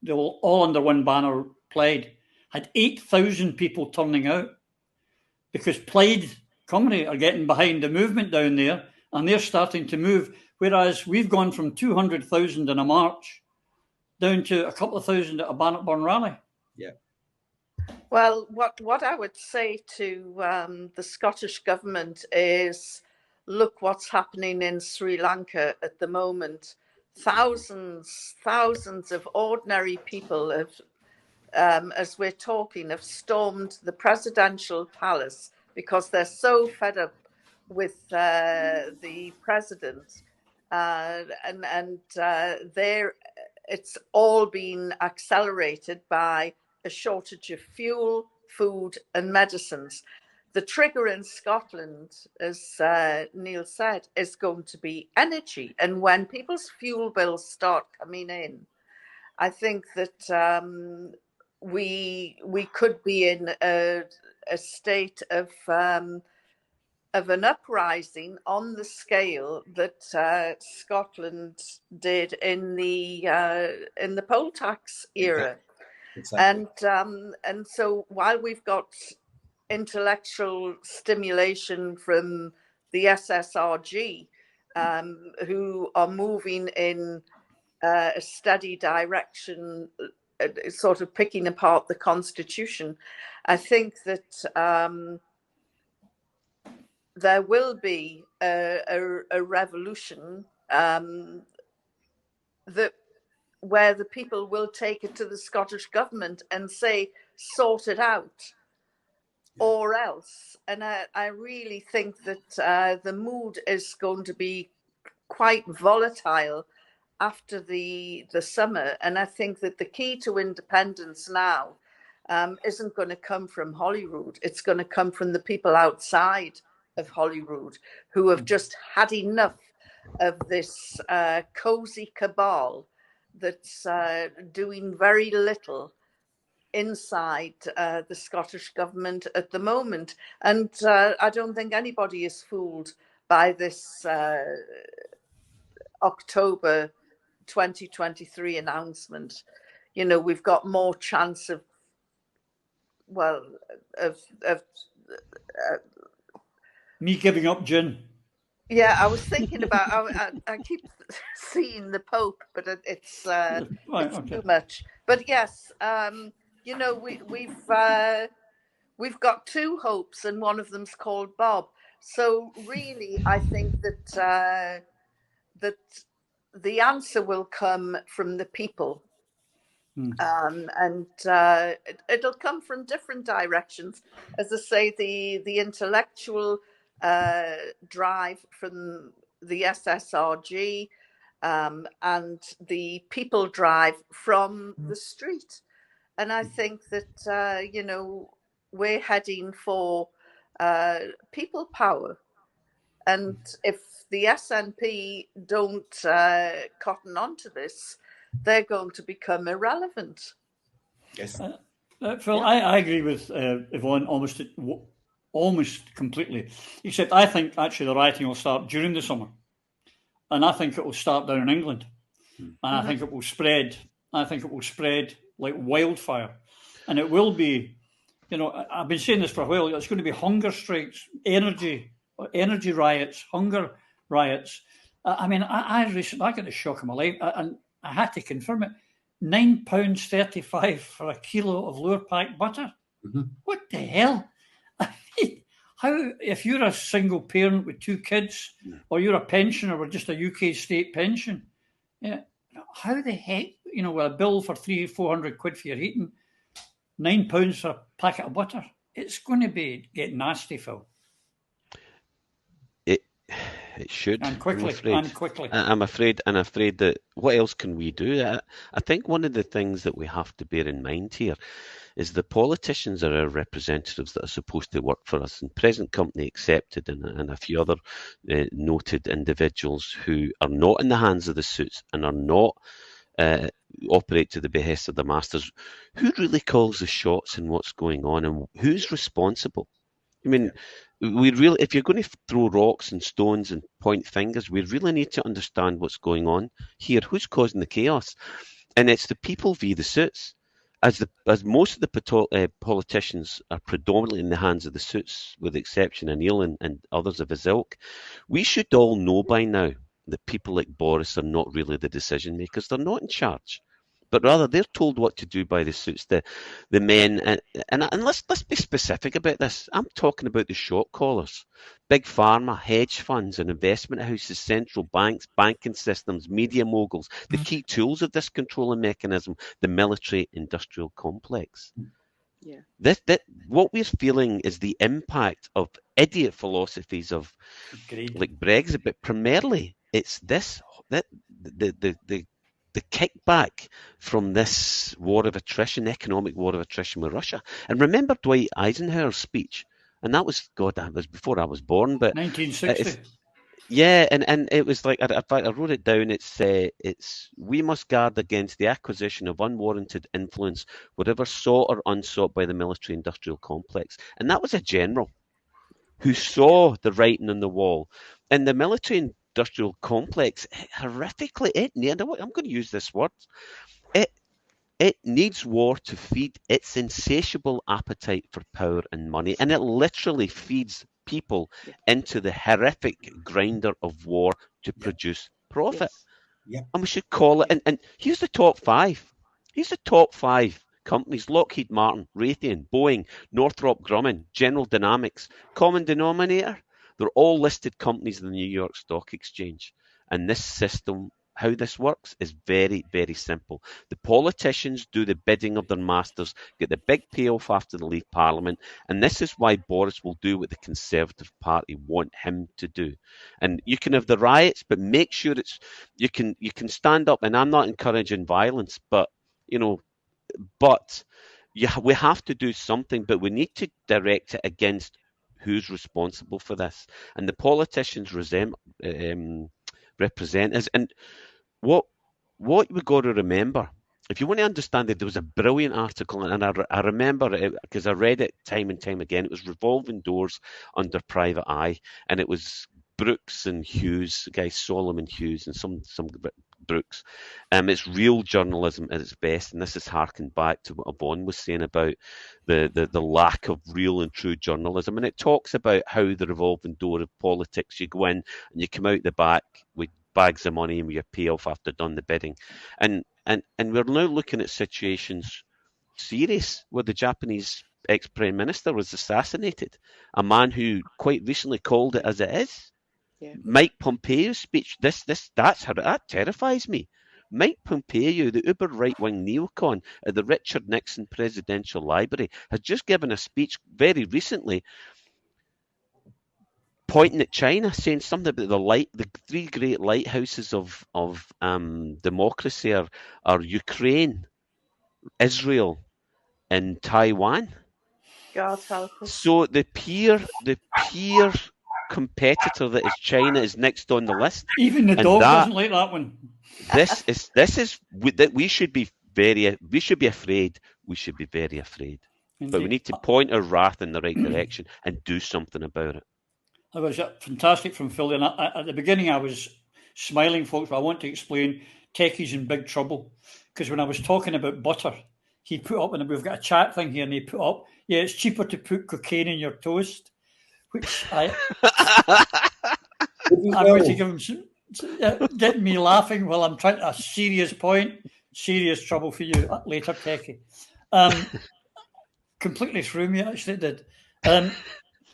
they were all under one banner, Plaid, had 8,000 people turning out because Plaid Cymru are getting behind the movement down there and they're starting to move, whereas we've gone from 200,000 in a march down to a couple of thousand at a Bannockburn rally. Yeah. Well, what I would say to the Scottish government is, look what's happening in Sri Lanka at the moment. Thousands of ordinary people have, as we're talking, have stormed the presidential palace because they're so fed up with the president, and it's all been accelerated by a shortage of fuel, food, and medicines. The trigger in Scotland, as Neil said, is going to be energy. And when people's fuel bills start coming in, I think that we could be in a state of an uprising on the scale that Scotland did in the poll tax era. Exactly. And so while we've got intellectual stimulation from the SSRG, who are moving in a steady direction, sort of picking apart the Constitution, I think that there will be a revolution that where the people will take it to the Scottish government and say, sort it out, or else. And I really think that the mood is going to be quite volatile after the summer. And I think that the key to independence now isn't going to come from Holyrood. It's going to come from the people outside of Holyrood who have just had enough of this cosy cabal that's doing very little inside the Scottish government at the moment. And I don't think anybody is fooled by this October 2023 announcement. You know, we've got more chance of me giving up gin. Yeah, I was thinking about. I keep seeing the Pope, but it's too much. But yes, you know, we've got two hopes, and one of them's called Bob. So really, I think that that the answer will come from the people. And it'll come from different directions. As I say, the intellectual drive from the SSRG and the people drive from the street. And I think that, you know, we're heading for people power. And if the SNP don't cotton onto this, they're going to become irrelevant. Yes. Phil, I agree with Yvonne almost completely, except I think actually the rioting will start during the summer. And I think it will start down in England. And I think it will spread. I think it will spread like wildfire. And it will be, you know, I've been saying this for a while, it's going to be hunger strikes, energy riots, hunger riots. I mean, I recently got the shock of my life, and I had to confirm it. £9.35 for a kilo of lower pack butter. What the hell? I mean, how, if you're a single parent with two kids, or you're a pensioner with just a UK state pension, how the heck, you know, with a bill for £300-400 for your heating, £9 for a packet of butter, it's going to get nasty, Phil. It should. And quickly. I'm afraid that what else can we do? I think one of the things that we have to bear in mind here is the politicians are our representatives that are supposed to work for us, and present company accepted, and a few other noted individuals who are not in the hands of the suits and are not operate to the behest of the masters. Who really calls the shots in what's going on, and who's responsible? I mean, we really, if you're going to throw rocks and stones and point fingers, we really need to understand what's going on here. Who's causing the chaos? And it's the people via the suits. As most of the politicians are predominantly in the hands of the suits, with the exception of Neil and others of his ilk, we should all know by now that people like Boris are not really the decision makers. They're not in charge, but rather they're told what to do by the suits, the men. And let's be specific about this. I'm talking about the shot callers, big pharma, hedge funds and investment houses, central banks, banking systems, media moguls, the key tools of this controlling mechanism, the military-industrial complex. Yeah. That what we're feeling is the impact of idiot philosophies of like Brexit, but primarily it's this, that the kickback from this war of attrition, economic war of attrition with Russia. And remember Dwight Eisenhower's speech, and that was before I was born, but 1960. And it was like, in fact, I wrote it down. It's we must guard against the acquisition of unwarranted influence, whatever sought or unsought by the military-industrial complex. And that was a general who saw the writing on the wall, and the military-industrial complex, horrifically, I'm going to use this word, it needs war to feed its insatiable appetite for power and money, and it literally feeds people into the horrific grinder of war to produce profit. Yes. And we should call it, and here's the top five. Here's the top five companies: Lockheed Martin, Raytheon, Boeing, Northrop Grumman, General Dynamics. Common denominator: they're all listed companies in the New York Stock Exchange. And this system how this works is very, very simple. The politicians do the bidding of their masters, get the big payoff after they leave Parliament, and this is why Boris will do what the Conservative Party want him to do. And you can have the riots, but make sure you can stand up. And I'm not encouraging violence, but we have to do something. But we need to direct it against who's responsible for this, and the politicians represent us. And what we got to remember, if you want to understand it, there was a brilliant article, and I remember it because I read it time and time again. It was Revolving Doors under Private Eye, and it was Brooks and Hughes, the guy Solomon Hughes, and some Brooks. It's real journalism at its best, and this is harking back to what Yvonne was saying about the lack of real and true journalism. And it talks about how the revolving door of politics, you go in and you come out the back with bags of money and with your payoff after done the bidding. And we're now looking at situations serious where the Japanese ex-prime minister was assassinated, a man who quite recently called it as it is. Yeah. Mike Pompeo's speech, that terrifies me. Mike Pompeo, the uber right-wing neocon at the Richard Nixon Presidential Library, has just given a speech very recently pointing at China, saying something about the three great lighthouses of democracy are Ukraine, Israel, and Taiwan. God help us. So the peer competitor that is China is next on the list. Even the dog doesn't like that one. This is that we should be afraid. We should be very afraid. Indeed. But we need to point our wrath in the right direction and do something about it. That was fantastic from Phil. And at the beginning, I was smiling, folks, but I want to explain Techie's in big trouble. Because when I was talking about butter, he put up, and we've got a chat thing here, and he put up, yeah, it's cheaper to put cocaine in your toast, which I'm going to give him some, getting me laughing while I'm trying a serious point. Serious trouble for you later, Techie. Completely threw me, actually, it did.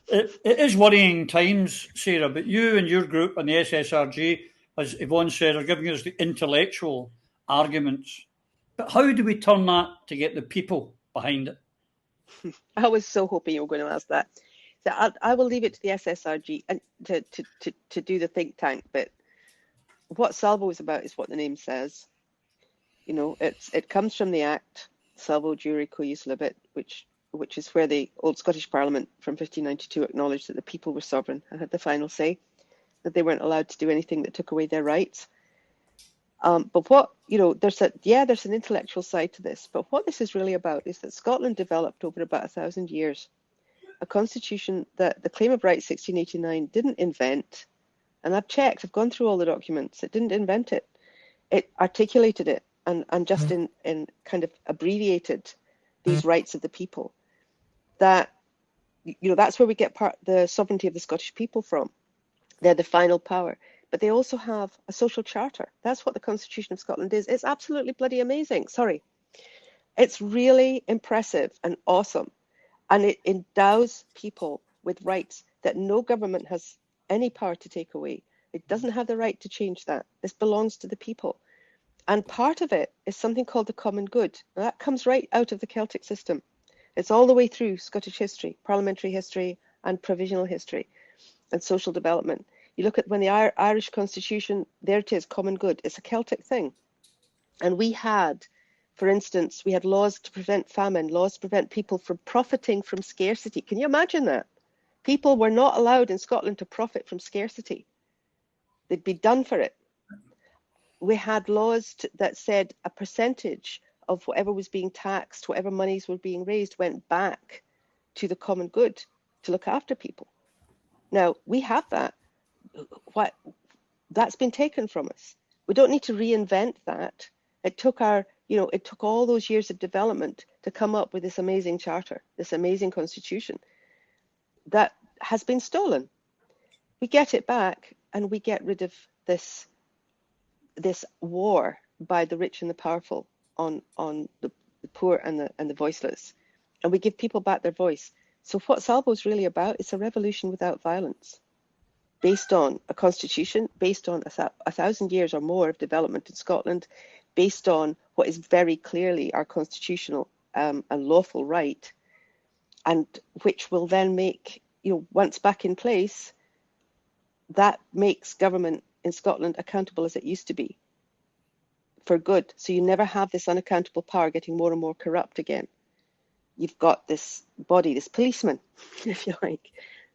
It is worrying times, Sarah, but you and your group and the SSRG, as Yvonne said, are giving us the intellectual arguments. But how do we turn that to get the people behind it? I was so hoping you were going to ask that. So I will leave it to the SSRG and to do the think tank. But what Salvo is about is what the name says. It comes from the Act, Salvo Jure Cuius Libet, which is where the old Scottish Parliament from 1592 acknowledged that the people were sovereign and had the final say, that they weren't allowed to do anything that took away their rights. But what, there's an intellectual side to this, but what this is really about is that Scotland developed over about 1,000 years a constitution that the Claim of Rights 1689 didn't invent. And I've checked, I've gone through all the documents. It didn't invent it. It articulated it and just in kind of abbreviated these rights of the people. That, that's where we get the sovereignty of the Scottish people from. They're the final power. But they also have a social charter. That's what the Constitution of Scotland is. It's absolutely bloody amazing. Sorry. It's really impressive and awesome. And it endows people with rights that no government has any power to take away. It doesn't have the right to change that. This belongs to the people. And part of it is something called the common good. Now, that comes right out of the Celtic system. It's all the way through Scottish history, parliamentary history, and provisional history, and social development. You look at when the Irish Constitution, there it is, common good. It's a Celtic thing. And we had, for instance, laws to prevent famine, laws to prevent people from profiting from scarcity. Can you imagine that? People were not allowed in Scotland to profit from scarcity. They'd be done for it. We had laws that said a percentage of whatever was being taxed, whatever monies were being raised, went back to the common good to look after people. Now, we have that. That's been taken from us. We don't need to reinvent that. It took all those years of development to come up with this amazing charter, this amazing constitution that has been stolen. We get it back and we get rid of this war by the rich and the powerful on the poor and the voiceless, and we give people back their voice. So what Salvo's really about is a revolution without violence. based on a constitution, based on 1,000 years or more of development in Scotland, based on what is very clearly our constitutional and lawful right, and which will then make, once back in place, that makes government in Scotland accountable as it used to be, for good. So you never have this unaccountable power getting more and more corrupt again. You've got this body, this policeman, if you like,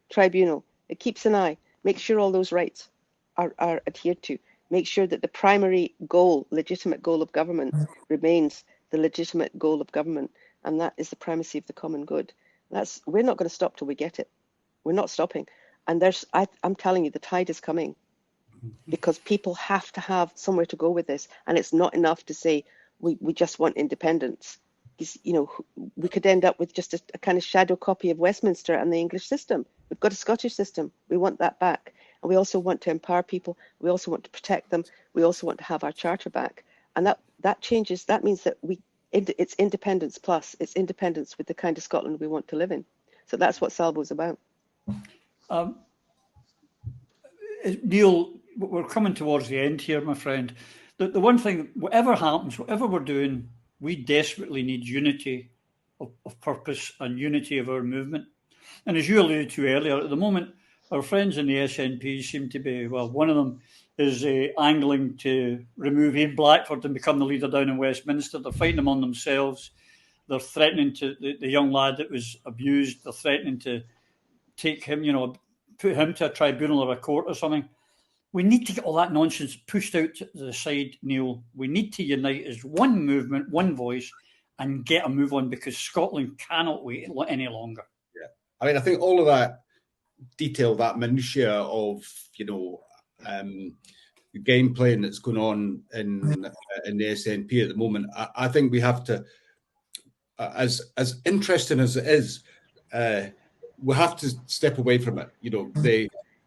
tribunal. It keeps an eye, makes sure all those rights are adhered to, make sure that the primary goal, legitimate goal of government remains the legitimate goal of government, and that is the primacy of the common good. We're not going to stop till we get it. We're not stopping. And I'm telling you, the tide is coming, because people have to have somewhere to go with this. And it's not enough to say we just want independence. We could end up with just a kind of shadow copy of Westminster and the English system. We've got a Scottish system. We want that back. And we also want to empower people. We also want to protect them. We also want to have our charter back. And that changes. That means that it's independence plus. It's independence with the kind of Scotland we want to live in. So that's what Salvo's about. Neil, we're coming towards the end here, my friend. The one thing, whatever happens, whatever we're doing, we desperately need unity of purpose and unity of our movement. And as you alluded to earlier, at the moment, our friends in the SNP seem to be, one of them is angling to remove Ian Blackford and become the leader down in Westminster. They're fighting among themselves. They're threatening to, the young lad that was abused, they're threatening to take him, put him to a tribunal or a court or something. We need to get all that nonsense pushed out to the side, Neil. We need to unite as one movement, one voice, and get a move on, because Scotland cannot wait any longer. Yeah. I mean, I think all of that detail, that minutiae of, the game playing that's going on in the SNP at the moment, I think we have to, as interesting as it is, we have to step away from it.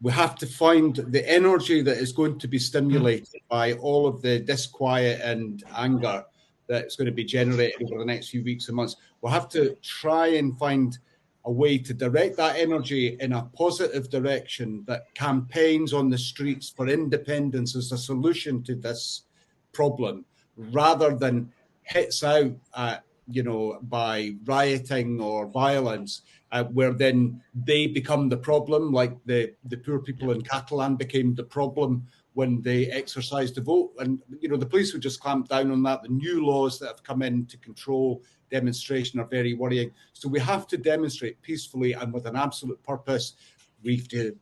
We have to find the energy that is going to be stimulated by all of the disquiet and anger that's going to be generated over the next few weeks and months. We'll have to try and find a way to direct that energy in a positive direction, that campaigns on the streets for independence is a solution to this problem, rather than hits out by rioting or violence, where then they become the problem, like the poor people in Catalan became the problem when they exercised the vote. And, the police would just clamp down on that. The new laws that have come in to control demonstration are very worrying. So we have to demonstrate peacefully and with an absolute purpose. We have to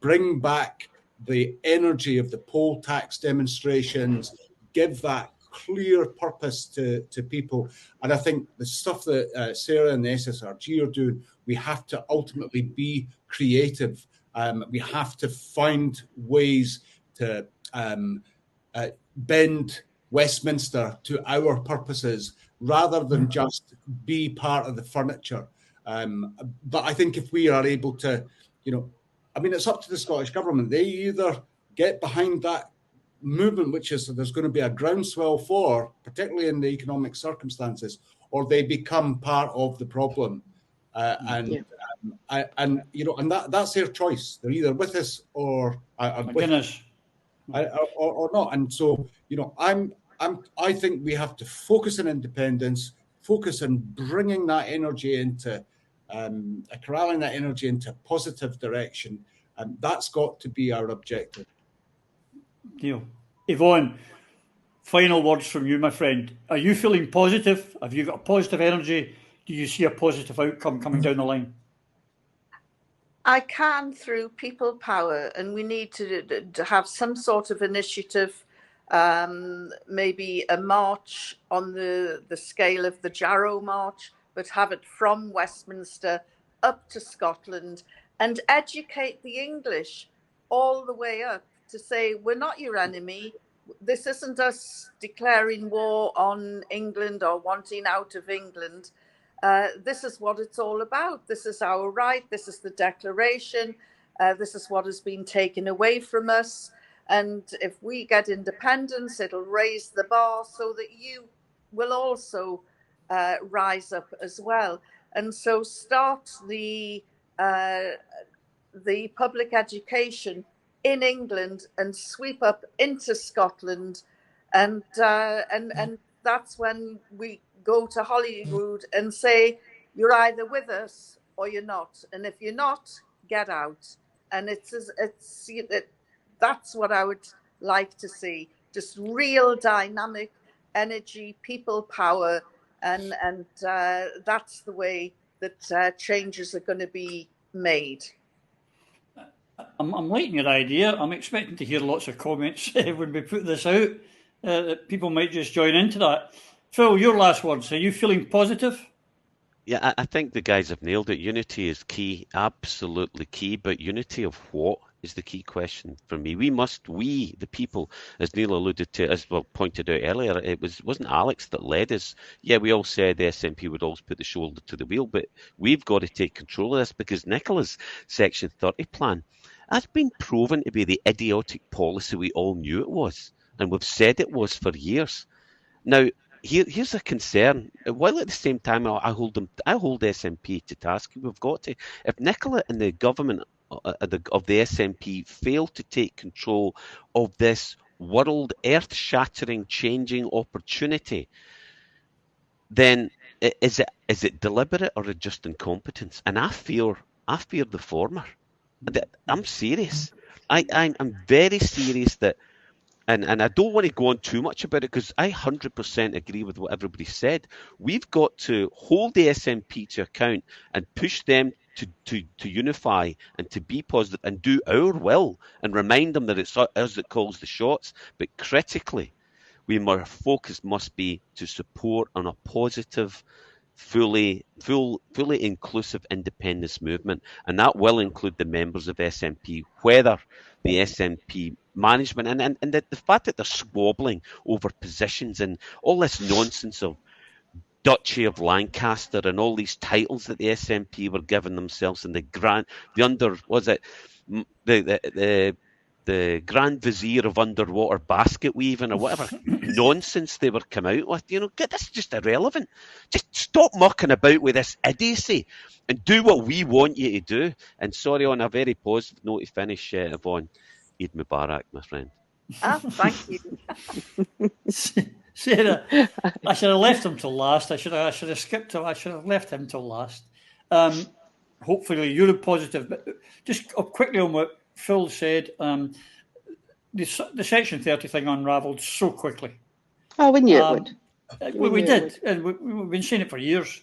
bring back the energy of the poll tax demonstrations, give that clear purpose to people. And I think the stuff that Sarah and the SSRG are doing, we have to ultimately be creative. We have to find ways to bend Westminster to our purposes, rather than just be part of the furniture. But I think if we are able to, it's up to the Scottish Government. They either get behind that movement, which is there's going to be a groundswell for, particularly in the economic circumstances, or they become part of the problem. And that's their choice. They're either with us or not. And so, I think we have to focus on independence, focus on bringing that energy into, corralling that energy into a positive direction. And that's got to be our objective. Neil. Yvonne, final words from you, my friend. Are you feeling positive? Have you got a positive energy? Do you see a positive outcome coming down the line? I can, through people power, and we need to have some sort of initiative, maybe a march on the scale of the Jarrow March, but have it from Westminster up to Scotland, and educate the English all the way up to say, we're not your enemy. This isn't us declaring war on England or wanting out of England. This is what it's all about. This is our right. This is the declaration. This is what has been taken away from us. And if we get independence, it'll raise the bar so that you will also rise up as well. And so start the the public education in England and sweep up into Scotland, and that's when we go to Holyrood and say, you're either with us or you're not, and if you're not, get out. And that's what I would like to see, just real dynamic energy, people power, and that's the way that changes are going to be made. I'm liking your idea. I'm expecting to hear lots of comments when we put this out, that people might just join into that. Phil, your last words. Are you feeling positive? Yeah, I think the guys have nailed it. Unity is key, absolutely key. But unity of what is the key question for me? We, the people, as Neil alluded to, as well pointed out earlier, it wasn't Alex that led us. Yeah, we all said the SNP would always put the shoulder to the wheel, but we've got to take control of this, because Nicola's Section 30 plan has been proven to be the idiotic policy we all knew it was, and we've said it was for years. Now, here's a concern. While at the same time, I hold SNP to task. We've got to. If Nicola and the government of the SNP fail to take control of this world, earth-shattering, changing opportunity, then is it deliberate or just incompetence? And I fear the former. I'm serious. I'm very serious that. And I don't want to go on too much about it, because I 100% agree with what everybody said. We've got to hold the SNP to account and push them to unify and to be positive and do our will, and remind them that it's us that calls the shots. But critically, our focus must be to support on a positive, fully inclusive independence movement, and that will include the members of SNP, whether the SNP management and the fact that they're squabbling over positions and all this nonsense of Duchy of Lancaster and all these titles that the SNP were giving themselves, and the Grand Vizier of underwater basket weaving or whatever nonsense they were come out with. This is just irrelevant. Just stop mucking about with this idiocy and do what we want you to do. And sorry, on a very positive note to finish, Yvonne, Eid Mubarak, my friend. Thank you. Sarah, I should have left him till last. I should have skipped him. I should have left him till last. Hopefully you're positive, but just quickly on what Phil said, the Section 30 thing unravelled so quickly. Oh, we knew it would. We did, and we've been saying it for years.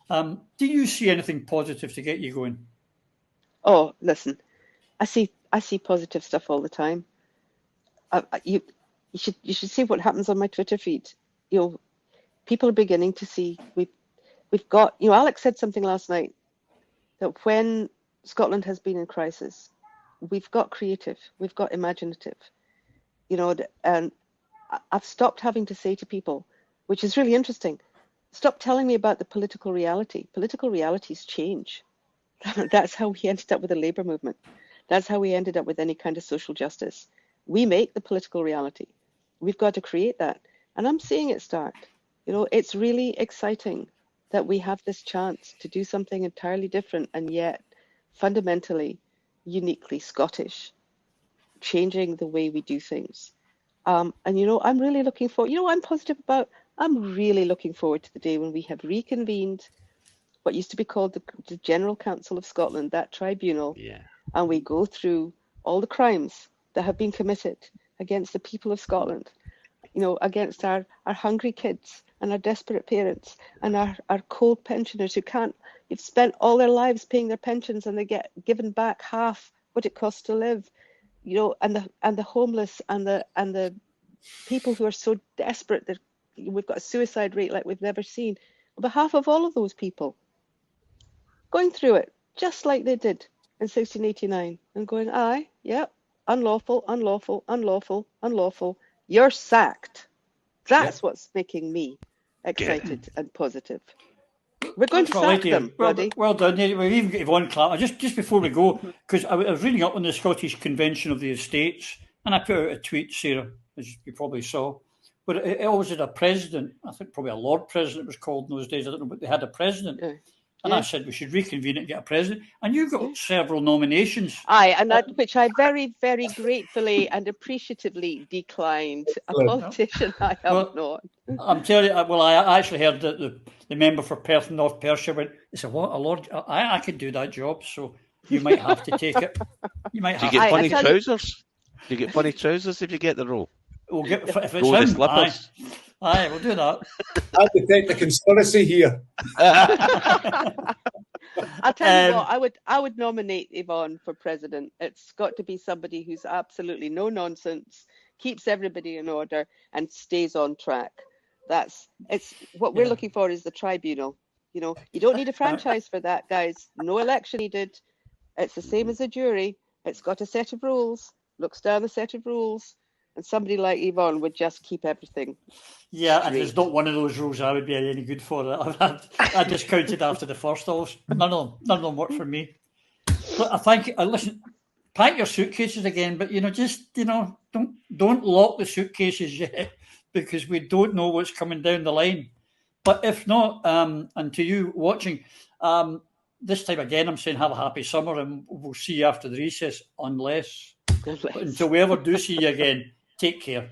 Do you see anything positive to get you going? Oh, listen, I see positive stuff all the time. You should see what happens on my Twitter feed. People are beginning to see we've got. Alex said something last night that when Scotland has been in crisis, we've got creative, we've got imaginative, and I've stopped having to say to people, which is really interesting, stop telling me about the political reality. Political realities change. That's how we ended up with the labour movement. That's how we ended up with any kind of social justice. We make the political reality. We've got to create that. And I'm seeing it start. It's really exciting that we have this chance to do something entirely different and yet fundamentally, uniquely Scottish, changing the way we do things. And I'm really looking forward, I'm really looking forward to the day when we have reconvened what used to be called the General Council of Scotland, that tribunal, and we go through all the crimes that have been committed against the people of Scotland, against our hungry kids and our desperate parents and our cold pensioners who've spent all their lives paying their pensions and they get given back half what it costs to live, and the homeless and the people who are so desperate that we've got a suicide rate like we've never seen. On behalf of all of those people, going through it just like they did in 1689 and going, unlawful, unlawful, unlawful, unlawful, you're sacked. That's what's making me excited and positive. We're going to sack them, Roddy. Well done. We've even got Yvonne Clark. Just before we go, because I was reading up on the Scottish Convention of the Estates, and I put out a tweet, Sarah, as you probably saw, but it always had a president. I think probably a Lord President was called in those days. I don't know, but they had a president. And I said we should reconvene it and get a president. And you got several nominations. Aye, and which I very, very gratefully and appreciatively declined. A politician I am not. I'm telling you, I actually heard that the member for Perth and North Perthshire went, he said, what, a Lord, I could do that job, so you might have to take it. You might have to. Do you get funny trousers? Do you get funny trousers if you get the role? We'll get, if it's him, aye, we'll do that. I detect the conspiracy here. I'll tell you what, I would nominate Yvonne for president. It's got to be somebody who's absolutely no nonsense, keeps everybody in order, and stays on track. It's what we're looking for is the tribunal. You know, you don't need a franchise for that, guys. No election needed. It's the same as a jury. It's got a set of rules, looks down the set of rules, and somebody like Yvonne would just keep everything. Yeah, straight. And there's not one of those rules I would be any good for. I discounted after the first of us. None of them work for me. But I think, listen, pack your suitcases again, but don't lock the suitcases yet, because we don't know what's coming down the line. But if not, and to you watching, this time again, I'm saying have a happy summer, and we'll see you after the recess, unless. Until we ever do see you again, take care.